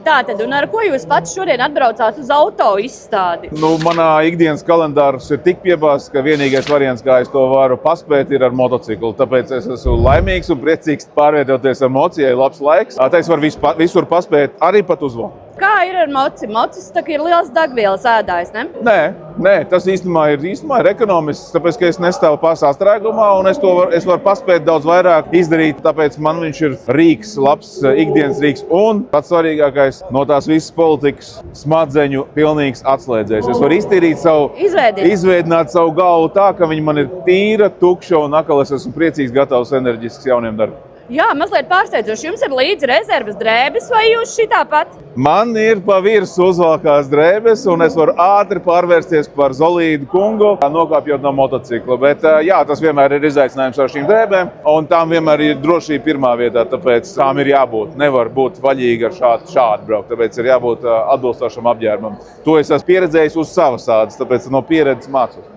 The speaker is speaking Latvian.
Tātad, un ar ko jūs pats šodien atbraucāt uz auto izstādi? Manā ikdienas kalendārs ir tik piebāzts, ka vienīgais variants, kā es to varu paspēt, ir ar motociklu. Tāpēc es esmu laimīgs un priecīgs pārvietoties ar mocijai. Labs laiks. Tā es varu visur paspēt, arī pat uz vonu. Kā ir ar moci? Mocis tā ir liels degvielas ēdājs, ne? Nē, tas īstenībā ir ekonomisks, tāpēc, ka es nestāvu sastrēgumā un es varu paspēt daudz vairāk izdarīt, tāpēc man viņš ir rīks, labs ikdienas rīks un pats svarīgākais no tās visas politikas smadzeņu pilnīgs atslēdzējs. Es varu izveidināt savu galvu tā, ka viņa man ir tīra, tukša un atkal es esmu priecīgs, gatavs, enerģisks jauniem darbiem. Jā, mazliet pārsteidzoši. Jums ir līdzi rezerves drēbes vai jūs šitā pat? Man ir pa virsmu uzvalkās drēbes, un es varu ātri pārvērsties par solīdu kungu, nokāpjot no motocikla. Bet jā, tas vienmēr ir izaicinājums ar šīm drēbēm, un tām vienmēr ir drošība pirmā vietā, tāpēc tām ir jābūt. Nevar būt vaļīgi ar šādu braukt, tāpēc ir jābūt atbilstošam apģērbam. To es esmu pieredzējis uz savas ādas, tāpēc no pieredzes mācos.